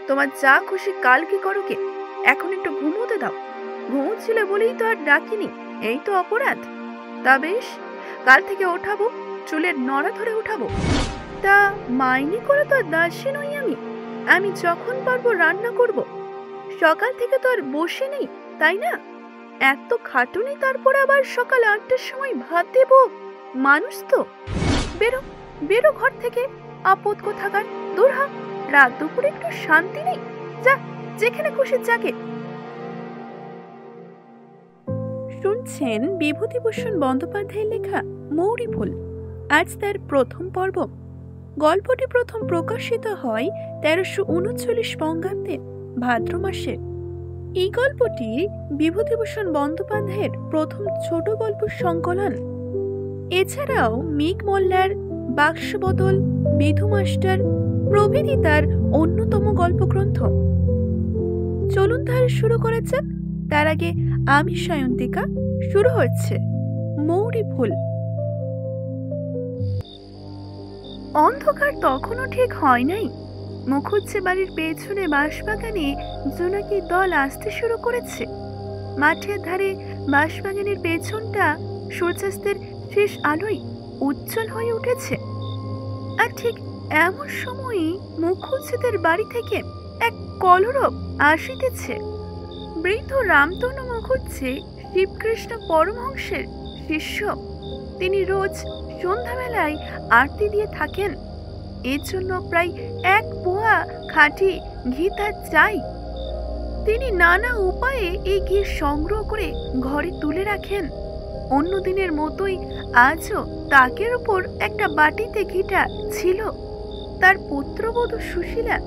তোমার যা খুশি কালকে করো গে, এখন একটু ঘুমোতে দাও। ঘুমোচ্ছিলে বলেই তো আর ডাকিনি, এই তো অপরাধ। তা বেশ, কাল থেকে ওঠাবো, চুলের নড়া ধরে উঠাবো। তা মাইনে করে তো আর দাসী নই আমি। আমি যখন পারবো রান্না করব। সকাল থেকে তো আর বসে নেই, তাই না? এত খাটুনি, তারপর আবার সকাল 8টার সময় ভাত দেব। মানুষ তো। বেরো, বেরো ঘর থেকে, আপদ কোথাকার। দূর হ, রাত দুপুরে একটু শান্তি নেই। যা, যেখানে খুশি যাকে। শুনছেন বিভূতিভূষণ বন্দ্যোপাধ্যায়ের লেখা মৌরি ফুল। আজ তার প্রথম পর্ব। গল্পটি প্রথম প্রকাশিত হয় 1339 বঙ্গাব্দে ভাদ্র মাসে। এই গল্পটি বিভূতিভূষণ বন্দ্যোপাধ্যায়ের প্রথম ছোট গল্প সংকলন। এছাড়াও মেঘ মোল্লার বাক্সবদল, বিধু মাস্টার প্রভৃতি তার অন্যতম গল্পগ্রন্থ। চলুন তাহলে শুরু করা যাক। তার আগে আমি সায়ন্তিকা, শুরু হচ্ছে মৌরি ফুল। অন্ধকার তখনও ঠিক হয় নাই। মুখুজ্জে বাড়ির পেছনে বাঁশবাগানে জোনাকির দল আসতে শুরু করেছে। মাঠের ধারে বাঁশবাগানের পেছনটা সূর্যাস্তের শেষ আলোয় উজ্জ্বল হয়ে উঠেছে। আর ঠিক এমন সময়ই মুখুজ্জেদের বাড়ি থেকে এক কলরব আসিতেছে। বৃদ্ধ রামতনু মুখুজ্জে শিবকৃষ্ণ পরমহংসের শিষ্য। তিনি রোজ সন্ধ্যাবেলায় আরতি দিয়ে থাকেন। এর জন্য প্রায় 1 পোয়া খাঁটি ঘি তার চাই। তিনি নানা উপায়ে এই ঘি সংগ্রহ করে ঘরে তুলে রাখেন। অন্য দিনের মতোই আজও তাকের উপর একটা বাটিতে ঘিটা ছিল। তার পুত্রবধূ সুশীলা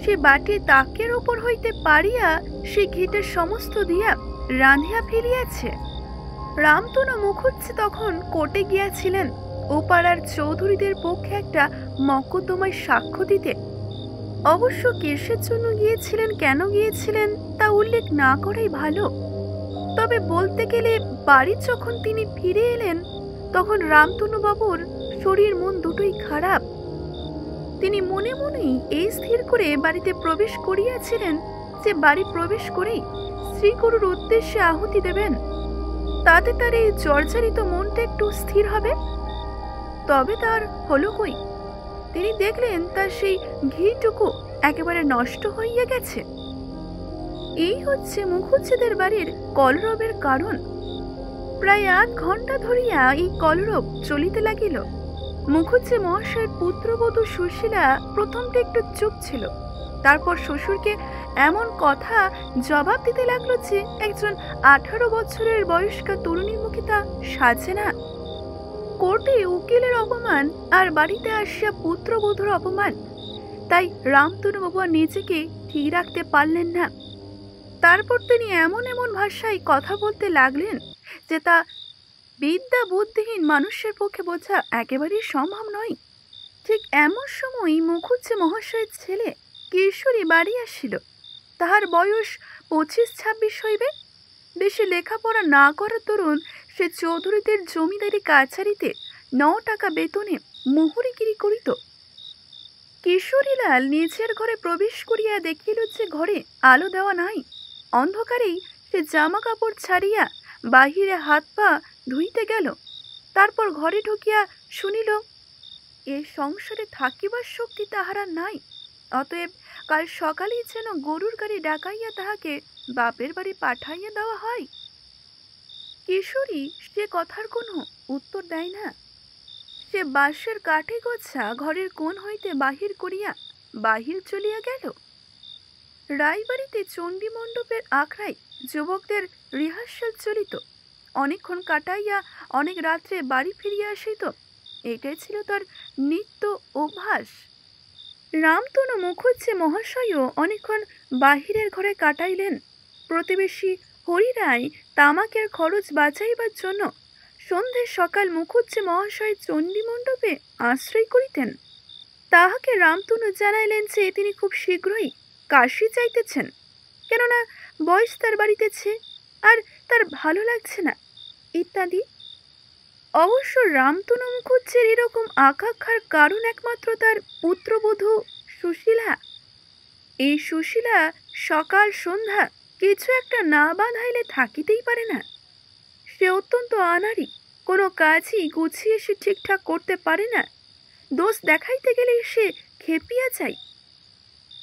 সে বাটি তাকের উপর হইতে পারিয়া সে ঘিটা সমস্ত দিয়া রাঁধিয়া ফেলিয়াছে। রামতনু মুখুজ্জে তখন কোর্টে গিয়াছিলেন ও পাড়ার চৌধুরীদের পক্ষে একটা মকদ্দমায় সাক্ষ্য দিতে। অবশ্য কিসের জন্য গিয়েছিলেন, কেন গিয়েছিলেন তা উল্লেখ না করাই ভালো। তবে বলতে গেলে বাড়ি যখন তিনি ফিরে এলেন তখন রামতনু বাবুর শরীর মন দুটোই খারাপ। তিনি মনে মনেই এই স্থির করে বাড়িতে প্রবেশ করিয়াছিলেন যে বাড়ি প্রবেশ করেই শ্রীগুরুর উদ্দেশ্যে আহুতি দেবেন। তাতে তার এই জর্জরিত মনটা একটু স্থির হবে। তবে তার হলো কই। তিনি দেখলেন তার সেই ঘিটুকু একেবারে নষ্ট হইয়া গেছে। এই হচ্ছে মুখুজ্জেদের বাড়ির কলরবের কারণ। প্রায় 8 ঘন্টা ধরিয়া এই কলরব চলিতে লাগিল। মুখুজ্জে মহাশয়ের পুত্রবধূ সুশীলা প্রথমটা একটু চুপ ছিল। তারপর শ্বশুরকে এমন কথা জবাব দিতে লাগলো যে একজন 18 বছরের বয়স্কা তরুণীর মুখে তা সাজে না। কোর্টে উকিলের অপমান আর বাড়িতে আসিয়া পুত্রবধূর অপমান, তাই রামতনু বাবু নিজেকে ঠিক রাখতে পারলেন না। তারপর তিনি এমন এমন ভাষায় কথা বলতে লাগলেন যে তা বিদ্যা বুদ্ধিহীন মানুষের পক্ষে বোঝা একেবারেই সম্ভব নয়। ঠিক এমন সময় মুখুজ্জে মহাশয়ের ছেলে কিশোরী বাড়ি আসিল। তাহার বয়স 25-26 হইবে। বেশি লেখাপড়া না করা তরুণ সে চৌধুরীদের জমিদারি কাছারিতে 9 টাকা বেতনে মুহুরিগিরি করিত। কিশোরীলাল নিজের ঘরে প্রবেশ করিয়া দেখিল যে ঘরে আলো দেওয়া নাই। অন্ধকারেই সে জামা কাপড় ছাড়িয়া বাহিরে হাত পা ধুইতে গেল। তারপর ঘরে ঢুকিয়া শুনিল এ সংসারে থাকিবার শক্তি তাহারা নাই। অতএব কাল সকালেই যেন গরুর গাড়ি ডাকাইয়া তাহাকে বাপের বাড়ি পাঠাইয়া দেওয়া হয়। কিশোরী সে কথার কোনো উত্তর দেয় না। সে বাঁশের কাঠে গোছা ঘরের কোণ হইতে বাহির করিয়া বাহির চলিয়া গেল। রায়বাড়িতে চণ্ডী মণ্ডপের আখড়ায় যুবকদের রিহার্সাল চলিত। অনেকক্ষণ কাটাইয়া অনেক রাত্রে বাড়ি ফিরিয়া আসিত। এটাই ছিল তার নিত্য অভ্যাস। রামতনু মুখুজ্জে মহাশয়ও অনেকক্ষণ বাহিরের ঘরে কাটাইলেন। প্রতিবেশী হরিরায় তামাকের খরচ বাঁচাইবার জন্য সন্ধে সকাল মুখুজ্জে মহাশয় চণ্ডী মণ্ডপে আশ্রয় করিতেন। তাহাকে রামতনু জানাইলেন যে তিনি খুব শীঘ্রই কাশী যাইতেছেন, কেননা বয়স তার বাড়িতেছে আর তার ভালো লাগছে না ইত্যাদি। অবশ্য রামতনু মুখুজ্জের এরকম আকাঙ্ক্ষার কারণ একমাত্র তার পুত্রবধূ সুশীলা। এই সুশীলা সকাল সন্ধ্যা কিছু একটা না বাঁধাইলে থাকিতেই পারে না। সে অত্যন্ত আনাড়ি, কোনো কাজই গুছিয়ে সে ঠিকঠাক করতে পারে না। দোষ দেখাইতে গেলেই সে খেপিয়া যায়।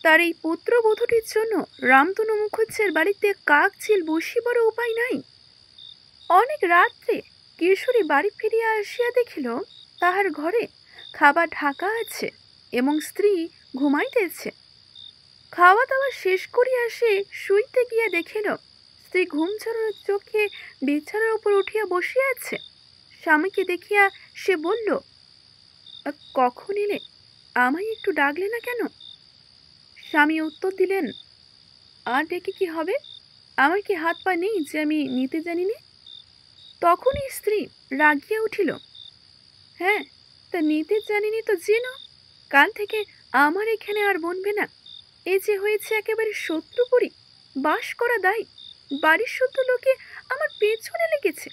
তার এই পুত্রবধূটির জন্য রামতনু মুখুজ্জের বাড়িতে কাক চিল বসিবার উপায় নাই। অনেক রাত্রে কিশোরী বাড়ি ফিরিয়া আসিয়া দেখিল তাহার ঘরে খাবার ঢাকা আছে এবং স্ত্রী ঘুমাইতেছে। খাওয়া দাওয়া শেষ করিয়া সে শুইতে গিয়া দেখিল স্ত্রী ঘুম ঝরানোর চোখে বিছানার উপর উঠিয়া বসিয়া আছে। স্বামীকে দেখিয়া সে বলল, কখন এলে? আমায় একটু ডাকলে না কেন? স্বামী উত্তর দিলেন, আর ডেকে কি হবে? আমার কি হাত পা নেই যে আমি নিতে জানি নে? তখনই স্ত্রী রাগিয়া উঠিল, হ্যাঁ, তা নিতে জানিনি তো জেনো, কাল থেকে আমার এখানে আর বনবে না। এ যে হয়েছে একেবারে শত্রুপুরী, বাস করা দায়। বাড়ির শুদ্ধ লোকে আমার পেছনে লেগেছে,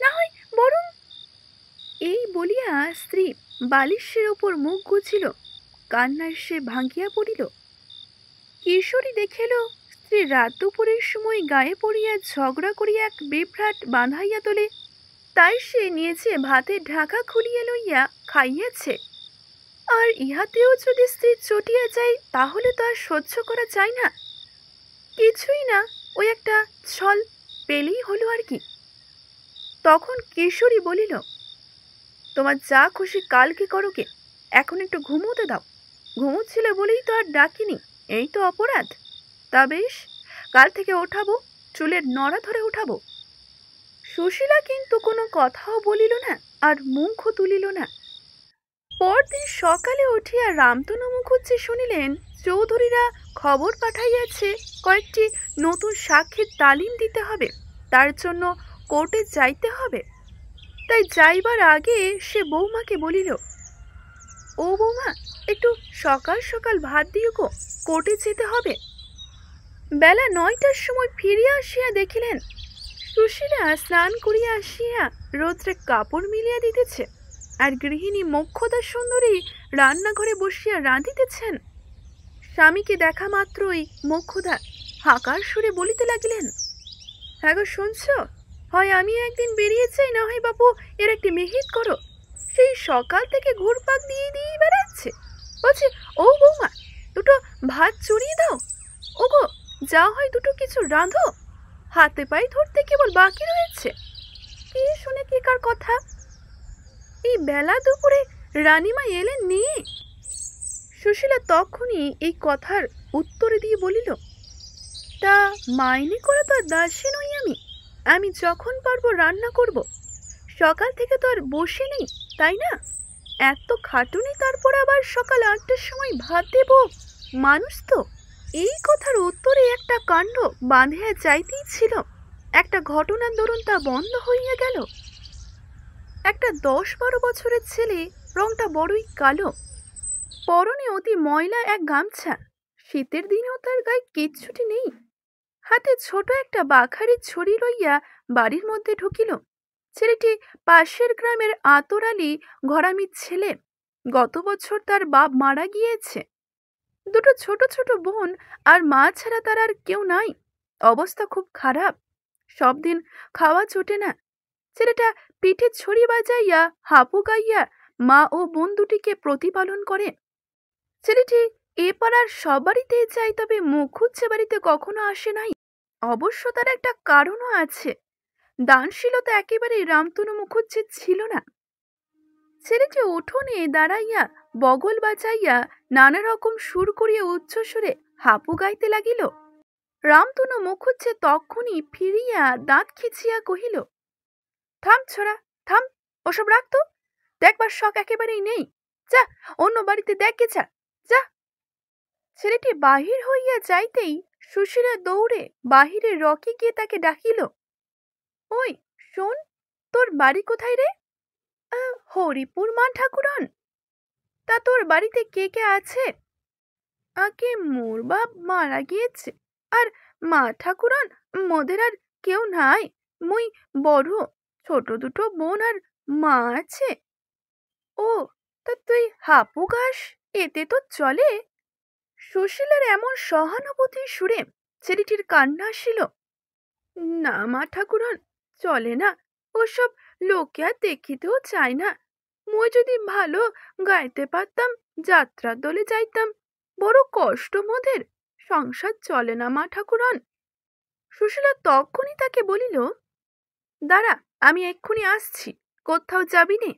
না হয় বরং। এই বলিয়া স্ত্রী বালিশের ওপর মুখ গুছিল, কান্নায় সে ভাঙ্গিয়া পড়িল। কিশোরী দেখিল স্ত্রী রাত দুপুরের সময় গায়ে পড়িয়া ঝগড়া করিয়া এক বিভ্রাট বাঁধাইয়া তোলে, তাই সে নিয়েছে ভাতের ঢাকা খুলিয়া লইয়া খাইয়াছে। আর ইহাতেও যদি স্ত্রী চটিয়া যায় তাহলে তো আর সহ্য করা যায় না। কিছুই না, ওই একটা ছল পেলেই হলো আর কি। তখন কিশোরী বলিল, তোমার যা খুশি কালকে করো কে, এখন একটু ঘুমোতে দাও। ঘুমোচ্ছিল বলেই তো আর ডাকিনি, এই তো অপরাধ। তা বেশ, কাল থেকে ওঠাবো, চুলের নড়া ধরে উঠাবো। সুশীলা কিন্তু কোনো কথাও বলিল না, আর মুখও তুলিল না। পরদিন সকালে উঠিয়া রামতনু মুখুজ্জে শুনিলেন চৌধুরীরা খবর পাঠাইয়াছে কয়েকটি নতুন সাক্ষীর তালিম দিতে হবে, তার জন্য কোর্টে যাইতে হবে। তাই যাইবার আগে সে বৌমাকে বলিল, ও বৌমা, একটু সকাল সকাল ভাত দিও গো, কোর্টে যেতে হবে। বেলা 9টার সময় ফিরিয়া আসিয়া দেখিলেন সুশীলা স্নান করিয়া আসিয়া রৌদ্রে কাপড় মিলিয়া দিতেছে, আর গৃহিণী মোক্ষদা সুন্দরী রান্নাঘরে বসিয়া রাঁধিতেছেন। স্বামীকে দেখা মাত্রই মোক্ষদা হাঁকার সুরে বলিতে লাগিলেন, হ্যাঁ গো, শুনছ? হয় আমি একদিন বেরিয়ে যাই, না হয় বাপু এর একটি মিহিত করো। সেই সকাল থেকে ঘুরপাক দিয়ে দিয়ে বেড়াচ্ছে। বলছে, ও বৌমা, দুটো ভাত চড়িয়ে দাও। ও গো, যা হয় দুটো কিছু রাঁধো, হাতে পায়ে ধরতে কেবল বাকি রয়েছে। কি শুনে কি কার কথা? এই বেলা দুপুরে রানীমা এলেন নিয়ে। সুশীলা তখনই এই কথার উত্তরে দিয়ে বলিল, তা মাইনে করে তো আর দাসী নই আমি। আমি যখন পারবো রান্না করব। সকাল থেকে তো আর বসে নেই, তাই না? এত খাটুনি, তারপর আবার সকাল 8টার সময় ভাত দেব, মানুষ তো। এই কথার উত্তরে একটা কাণ্ড বাঁধিয়া যাইতেই ছিল। একটা ঘটনার দরুন তা বন্ধ হইয়া গেল। একটা 10-12 বছরের ছেলে, রংটা বড়ই কালো, পরনে অতি ময়লা এক গামছা। শীতের দিনেও তার গায়ে কিচ্ছুটি নেই। হাতে ছোট একটা বাখারি ছড়ি লইয়া বাড়ির মধ্যে ঢুকিল। ছেলেটি পাশের গ্রামের আতর আলী ঘরামির ছেলে। গত বছর তার বাপ মারা গিয়েছে। দুটো ছোট ছোট বোন, আর মা ছাড়া তার আর কেউ নাই। অবস্থা খুব খারাপ, সব দিন খাওয়া জোটে না। ছেলেটা পিঠে ছড়ি বাজাইয়া হাঁপু গাইয়া মা ও বোন দুটিকে প্রতিপালন করে। ছেলেটি এ পাড়ার সব বাড়িতেই যায়, তবে মুখুজ্জে বাড়িতে কখনো আসে নাই। অবশ্য তার একটা কারণও আছে, দানশীলতা একেবারেই রামতনু মুখুজ্জের ছিল না। ছেলেটি উঠোনে দাঁড়াইয়া বগল বাজাইয়া নানা রকম সুর করিয়া উচ্চস্বরে হাঁপু গাইতে লাগিল। রামতনু মুখুজ্জে তখনই ফিরিয়া দাঁত খিচিয়া কহিল, থাম ছোড়া, থাম, ওসব রাখতো, দেখবার শখ একেবারেই নেই। যা, অন্য বাড়িতে দেখে যা, যা। ছেলেটি বাহির হইয়া যাইতেই সুশীলা দৌড়ে বাহিরে রকে গিয়ে তাকে ডাকিল, ওই শোন, তোর বাড়ি কোথায় রে? হরিপুর মা ঠাকুরন। তা তোর বাড়িতে কে কে আছে? আগে মোর বাপ মারা গিয়েছে, আর মা ঠাকুরন মোদের আর কেউ নাই। মুই বড়, ছোট দুটো বোন আর মা আছে। ও, তা তুই হাঁপু গাস, এতে তো চলে? সুশীলার এমন সহানুভূতির সুরে ছেলেটির কান্না আসিল। না মা ঠাকুরন, চলে না, ওসব লোকে আর দেখিতেও চায় না। মই যদি ভালো গাইতে পারতাম, যাত্রার দলে যাইতাম। বড় কষ্ট মোদের, সংসার চলে না মা ঠাকুরন। সুশীলা তখনই তাকে বলিল, দাঁড়া, আমি এক্ষুনি আসছি, কোথাও যাবি নে।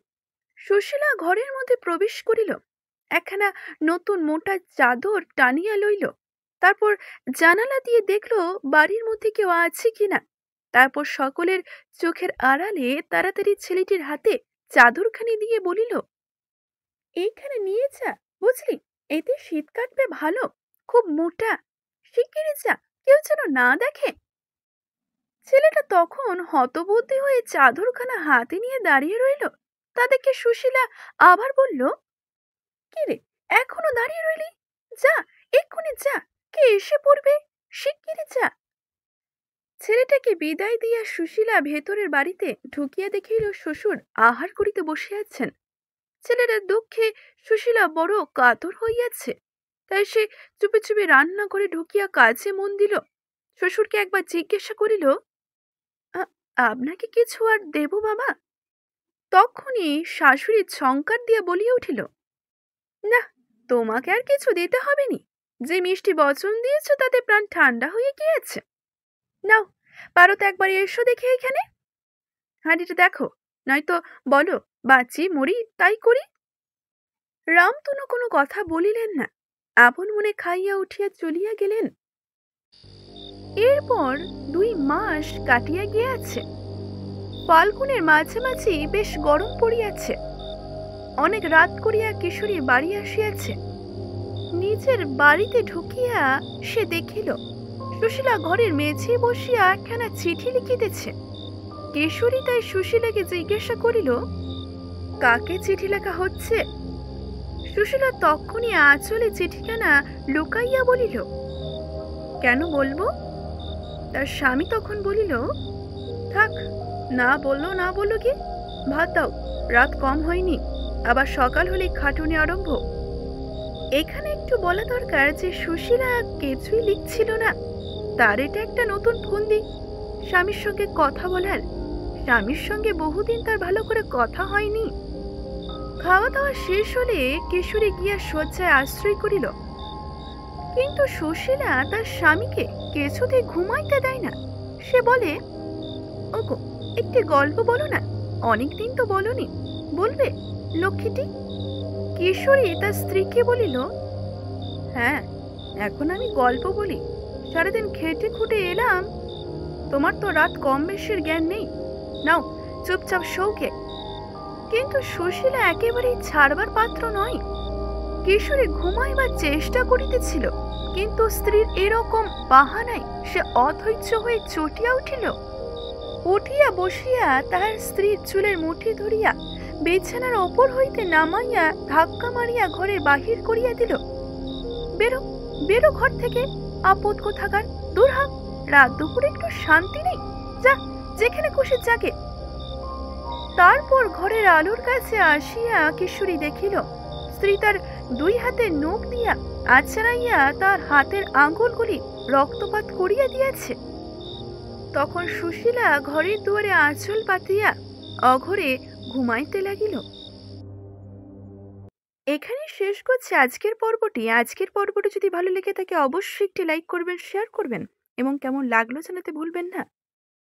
সুশীলা ঘরের মধ্যে প্রবেশ করিল, একখানা নতুন মোটা চাদর টানিয়া লইল। তারপর জানালা দিয়ে দেখল বাড়ির মধ্যে কেউ আছে কিনা। তারপর সকলের চোখের আড়ালে তাড়াতাড়ি ছেলেটির হাতে চাদরখানি দিয়ে বলিল, এইখানে নিয়ে যা, বুঝলি, এতে শীত কাটবে ভালো, খুব মোটা, শিগগিরি যা, কেউ যেন না দেখে। ছেলেটা তখন হতবুদ্ধি হয়ে চাদরখানা হাতে নিয়ে দাঁড়িয়ে রইল। তা দেখে সুশীলা আবার বলল, কি রে, এখনো দাঁড়িয়ে রইলি? যা, এক্ষুনি যা, কে এসে পড়বে, শিগগিরি যা। ছেলেটাকে বিদায় দিয়া সুশীলা ভেতরের বাড়িতে ঢুকিয়া দেখিল শ্বশুর আহার করিতে বসে আছেন। ছেলেটার দুঃখে সুশীলা বড় কাতর হইয়াছে, তাই সে চুপি চুপি রান্নাঘরে ঢুকিয়া কাজে মন দিল। শ্বশুরকে একবার জিজ্ঞাসা করিল, আপনাকে কিছু আর দেব বাবা? তখনই শাশুড়ি ঝঙ্কার দিয়া বলিয়া উঠিল, না, তোমাকে আর কিছু দিতে হবে নি, যে মিষ্টি বচন দিয়েছ তাতে প্রাণ ঠান্ডা হয়ে গিয়েছে। নাও, পারো তো একবার এসো দেখে এখানে, হাঁড়িটা দেখো, নয়তো বলো বাঁচি মরি তাই করি। রামতনু কোনো কথা বলিলেন না, আপন মনে খাইয়া উঠিয়া চলিয়া গেলেন। এরপর 2 মাস কাটিয়া গিয়াছে। ফাল্গুনের মাঝামাঝি বেশ গরম পড়িয়াছে। অনেক রাত করিয়া কিশোরী বাড়ি আসিয়াছে। নিজের বাড়িতে ঢুকিয়া সে দেখিল সুশীলা ঘরের মেঝে বসিয়া একখানা চিঠি লিখিতেছে। কিশোরী তাই সুশীলাকে জিজ্ঞাসা করিল, কাকে চিঠি লেখা হচ্ছে? সুশীলা তখনই আঁচলে চিঠিখানা লুকাইয়া বলিল, কেন বলবো? তার স্বামী তখন বলিল, থাক, না বললো কি, ভাত দাও, রাত কম হয়নি, আবার সকাল হলে খাটুনি আরম্ভ। এখানে একটু বলা দরকার যে সুশীলা কিছুই লিখছিল না, তার এটা একটা নতুন ফন্দি স্বামীর সঙ্গে কথা বলার। স্বামীর সঙ্গে বহুদিন তার ভালো করে কথা হয়নি। খাওয়া দাওয়া শেষ হলে কিশোরী গিয়া শয্যায় আশ্রয় করিল, কিন্তু সুশীলা তার স্বামীকে কিছুতেই ঘুমাইতে দেয় না। সে বলে, ওগো, একটি গল্প বলো না, অনেকদিন তো বলনি, বলবে লক্ষ্মীটি? কিশোরী তার স্ত্রীকে বলিল, হ্যাঁ, এখন আমি গল্প বলি, সারাদিন খেটে খুটে এলাম, তোমার তো রাত কম বেশির জ্ঞান নেই, নাও চুপচাপ শোকে। কিন্তু সুশীলা একেবারেই ছাড়বার পাত্র নয়। কিশোরী ঘুমাইবার চেষ্টা করিতেছিল, কিন্তু স্ত্রীর এরকম বাহানায় সে অধৈর্য হয়ে চটিয়া উঠিল। উঠিয়া বসিয়া তাহার স্ত্রীর চুলের মুঠি ধরিয়া বিছানার ওপর হইতে নামাইয়া ধাক্কা মারিয়া ঘরের বাহির করিয়া দিল। বেরো, বেরো ঘর থেকে, আপদ কোথাকার, দূর হ, রাত দুপুরে একটু শান্তি নেই, যা, যেখানে খুশি জাগে। তারপর ঘরের আলোর কাছে আসিয়া কিশোরী দেখিল স্ত্রী তার 2 হাতে নখ দিয়া আছড়াইয়া তার হাতের আঙ্গুলগুলি রক্তপাত করিয়া দিয়াছে। তখন সুশীলা ঘরের দুয়ারে আঁচল পাতিয়া অঘরে ঘুমাইতে লাগিল। এখানে শেষ করছি আজকের পর্বটি। আজকের পর্বটি যদি ভালো লেগে থাকে অবশ্যই একটি লাইক করবেন, শেয়ার করবেন এবং কেমন লাগলো জানাতে ভুলবেন না।